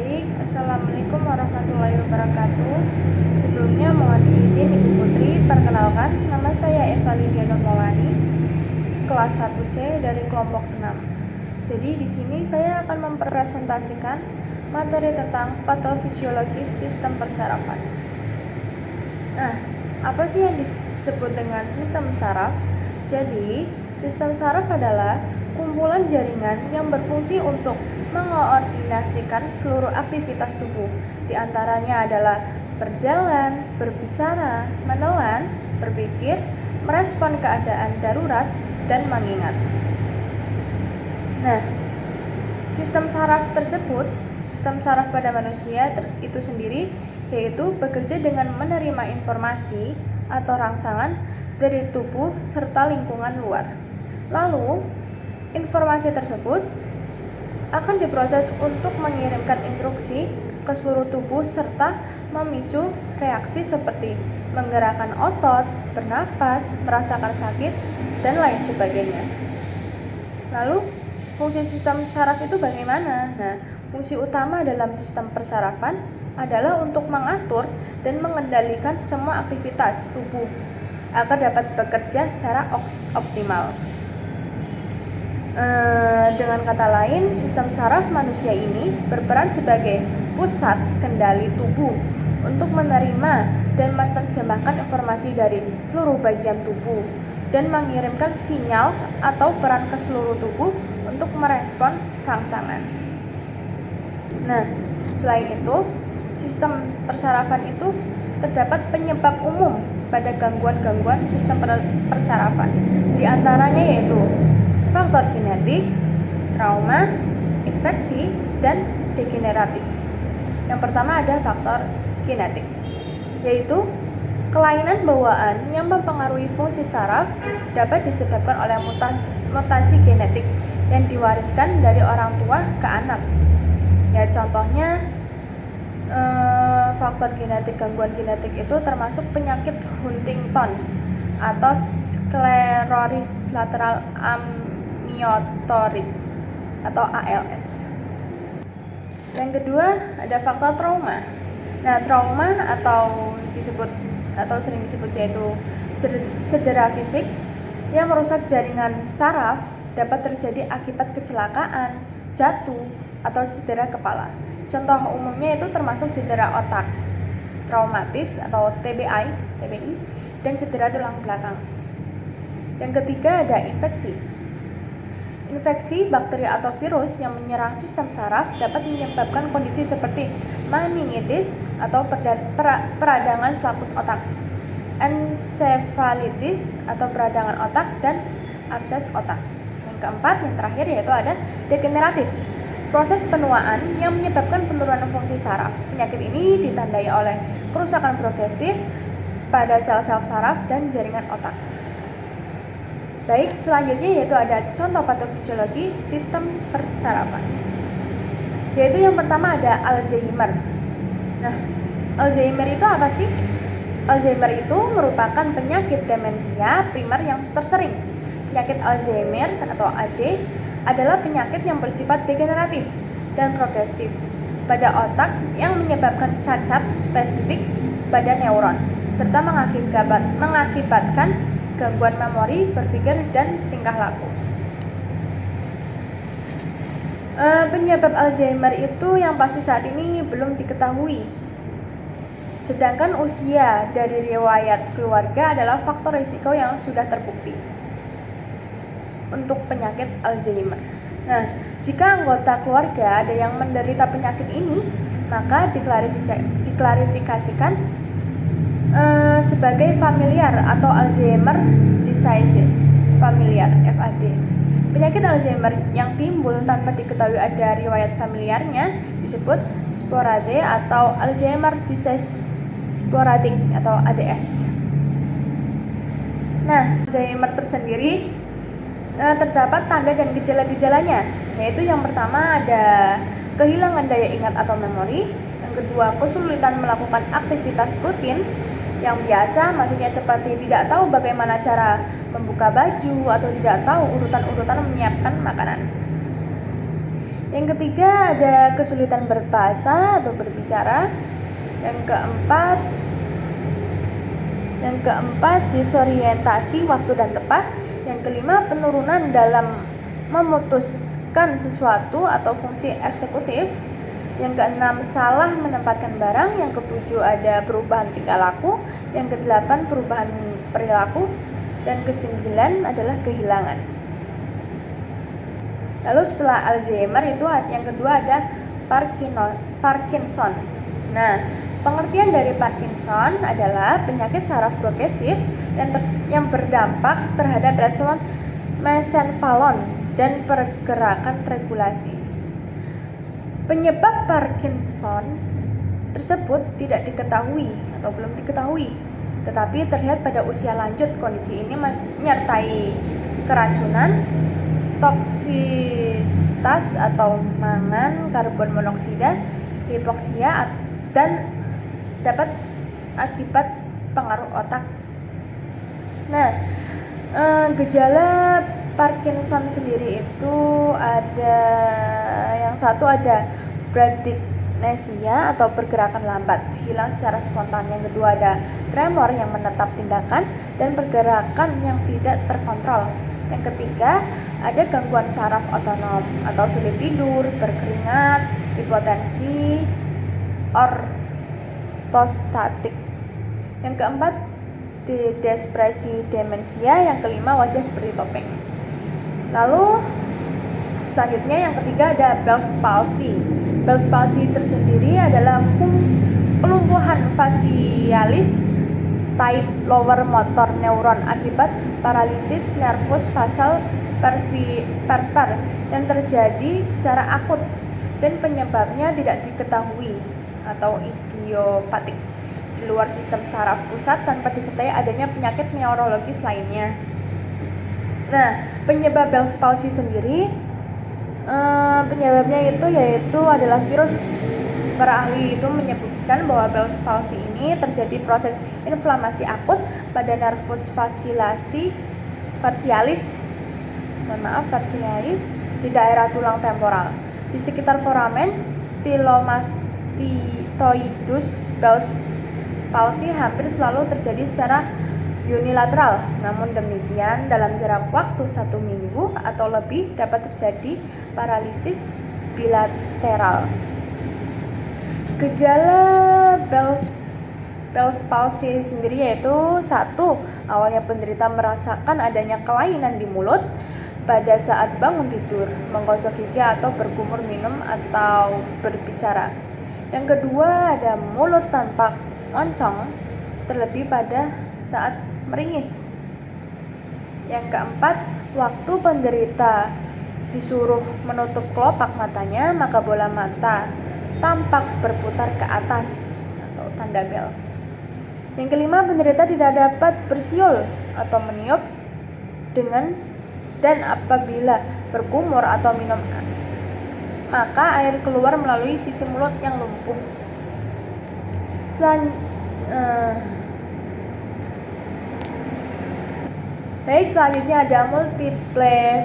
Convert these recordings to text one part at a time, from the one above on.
Baik, Assalamualaikum warahmatullahi wabarakatuh. Sebelumnya mohon izin Ibu Putri, perkenalkan nama saya Eva Lydia Nurmawani, kelas 1C dari kelompok 6. Jadi di sini saya akan mempresentasikan materi tentang patofisiologi sistem persarafan. Nah, apa sih yang disebut dengan sistem saraf? Jadi, sistem saraf adalah kumpulan jaringan yang berfungsi untuk mengoordinasikan seluruh aktivitas tubuh. Di antaranya adalah berjalan, berbicara, menelan, berpikir, merespon keadaan darurat, dan mengingat. Nah, sistem saraf tersebut, sistem saraf pada manusia itu sendiri, yaitu bekerja dengan menerima informasi atau rangsangan dari tubuh serta lingkungan luar. Lalu, informasi tersebut akan diproses untuk mengirimkan instruksi ke seluruh tubuh serta memicu reaksi seperti menggerakkan otot, bernapas, merasakan sakit, dan lain sebagainya. Lalu, fungsi sistem saraf itu bagaimana? Nah, fungsi utama dalam sistem persarafan adalah untuk mengatur dan mengendalikan semua aktivitas tubuh agar dapat bekerja secara optimal. Dengan kata lain, sistem saraf manusia ini berperan sebagai pusat kendali tubuh untuk menerima dan menerjemahkan informasi dari seluruh bagian tubuh dan mengirimkan sinyal atau peran ke seluruh tubuh untuk merespon rangsangan. Nah, selain itu, sistem persarafan itu terdapat penyebab umum pada gangguan-gangguan sistem persarafan. Di antaranya yaitu faktor kinetik, trauma, infeksi, dan degeneratif. Yang pertama ada faktor kinetik, yaitu kelainan bawaan yang mempengaruhi fungsi saraf dapat disebabkan oleh mutasi genetik yang diwariskan dari orang tua ke anak. Ya, contohnya faktor genetik, gangguan genetik itu termasuk penyakit Huntington atau sklerosis lateral amyotrophic atau ALS. Yang kedua ada faktor trauma. Nah, trauma atau sering disebut yaitu cedera fisik yang merusak jaringan saraf dapat terjadi akibat kecelakaan, jatuh, atau cedera kepala. Contoh umumnya itu termasuk cedera otak, traumatis atau TBI, dan cedera tulang belakang. Yang ketiga ada infeksi. Infeksi bakteri atau virus yang menyerang sistem saraf dapat menyebabkan kondisi seperti meningitis atau peradangan selaput otak, encephalitis atau peradangan otak, dan abses otak. Yang keempat, yang terakhir yaitu ada degeneratif. Proses penuaan yang menyebabkan penurunan fungsi saraf. Penyakit ini ditandai oleh kerusakan progresif pada sel-sel saraf dan jaringan otak. Baik, selanjutnya yaitu ada contoh patofisiologi sistem persarafan. Yaitu yang pertama ada Alzheimer. Nah, Alzheimer itu apa sih? Alzheimer itu merupakan penyakit demensia primer yang tersering. Penyakit Alzheimer atau AD adalah penyakit yang bersifat degeneratif dan progresif pada otak yang menyebabkan cacat spesifik pada neuron serta mengakibatkan gangguan memori, berpikir, dan tingkah laku. Penyebab Alzheimer itu yang pasti saat ini belum diketahui. Sedangkan usia dari riwayat keluarga adalah faktor risiko yang sudah terbukti untuk penyakit Alzheimer. Nah, jika anggota keluarga ada yang menderita penyakit ini, maka diklarifikasikan sebagai familiar atau Alzheimer disease familiar (FAD). Penyakit Alzheimer yang timbul tanpa diketahui ada riwayat familiarnya disebut sporade atau Alzheimer disease sporadic atau ADS. Nah, Alzheimer tersendiri terdapat tanda dan gejala-gejalanya, yaitu yang pertama ada kehilangan daya ingat atau memori, yang kedua kesulitan melakukan aktivitas rutin yang biasa, maksudnya seperti tidak tahu bagaimana cara membuka baju atau tidak tahu urutan-urutan menyiapkan makanan. Yang ketiga ada kesulitan berbahasa atau berbicara. Yang keempat disorientasi waktu dan tempat. Yang kelima penurunan dalam memutuskan sesuatu atau fungsi eksekutif. Yang keenam salah menempatkan barang. Yang ketujuh ada perubahan tingkah laku. Yang kedelapan perubahan perilaku. Dan kesembilan adalah kehilangan. Lalu setelah Alzheimer itu yang kedua ada Parkinson. Nah, pengertian dari Parkinson adalah penyakit saraf progresif yang berdampak terhadap respon mesencephalon dan pergerakan regulasi. Penyebab Parkinson tersebut tidak diketahui atau belum diketahui, tetapi terlihat pada usia lanjut. Kondisi ini menyertai keracunan, toksisitas atau mangan, karbon monoksida, hipoksia, dan dapat akibat pengaruh otak. Nah, gejala Parkinson sendiri itu ada yang satu ada bradykinesia atau pergerakan lambat, hilang secara spontan. Yang kedua ada tremor yang menetap tindakan dan pergerakan yang tidak terkontrol. Yang ketiga ada gangguan saraf otonom atau sulit tidur, berkeringat, hipotensi, ortostatik. Yang keempat depresi demensia. Yang kelima wajah seperti topeng. Lalu selanjutnya yang ketiga ada Bell's palsy. Bell's palsy tersendiri adalah kelumpuhan fasialis type lower motor neuron akibat paralisis nervus basal peripher yang terjadi secara akut dan penyebabnya tidak diketahui atau idiopatik di luar sistem saraf pusat tanpa disertai adanya penyakit neurologis lainnya. Nah, penyebab Bell's palsy sendiri penyebabnya yaitu adalah virus. Para ahli itu menyebutkan bahwa Bell's palsy ini terjadi proses inflamasi akut pada nervus facialis di daerah tulang temporal di sekitar foramen stylomastoidus. Bell's palsy hampir selalu terjadi secara unilateral, namun demikian dalam jarak waktu 1 minggu atau lebih dapat terjadi paralisis bilateral. Gejala Bell's palsy sendiri yaitu satu, awalnya penderita merasakan adanya kelainan di mulut pada saat bangun tidur, menggosok gigi atau berkumur minum atau berbicara. Yang kedua ada mulut tanpa moncong, terlebih pada saat meringis. Yang keempat, waktu penderita disuruh menutup kelopak matanya, maka bola mata tampak berputar ke atas atau tanda Bell. Yang kelima, penderita tidak dapat bersiul atau meniup dan apabila berkumur atau minum, maka air keluar melalui sisi mulut yang lumpuh. Selanjutnya ada multiple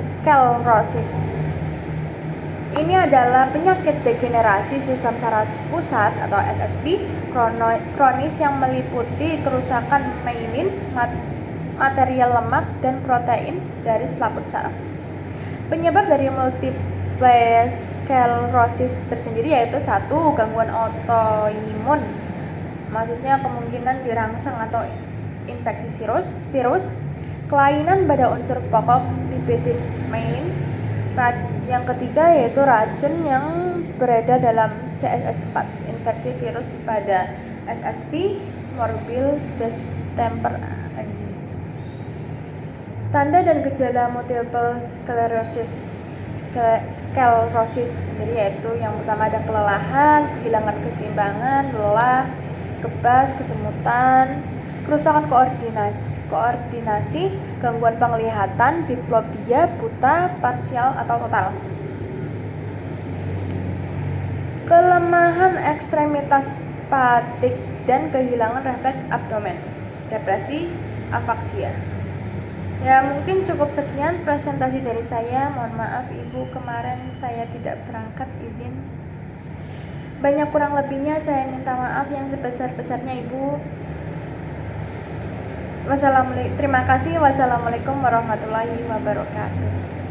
sclerosis. Ini adalah penyakit degenerasi sistem saraf pusat atau SSP kronis yang meliputi kerusakan myelin, material lemak, dan protein dari selaput saraf. Penyebab dari multiple sclerosis tersendiri yaitu satu, gangguan autoimun, maksudnya kemungkinan dirangsang atau infeksi virus, kelainan pada unsur pokok lipid myelin. Yang ketiga yaitu racun yang beredar dalam CSF4, infeksi virus pada SSP, morbid distemper. Tanda dan gejala multiple sclerosis sendiri yaitu yang pertama ada kelelahan, kehilangan keseimbangan, lelah, kebas, kesemutan, kerusakan koordinasi, gangguan penglihatan, diplopia, buta, parsial atau total. Kelemahan ekstremitas patik dan kehilangan refleks abdomen, depresi, apaksia. Ya, mungkin cukup sekian presentasi dari saya. Mohon maaf Ibu, kemarin saya tidak berangkat, izin. Banyak kurang lebihnya saya minta maaf yang sebesar-besarnya Ibu. Terima kasih. Wassalamualaikum warahmatullahi wabarakatuh.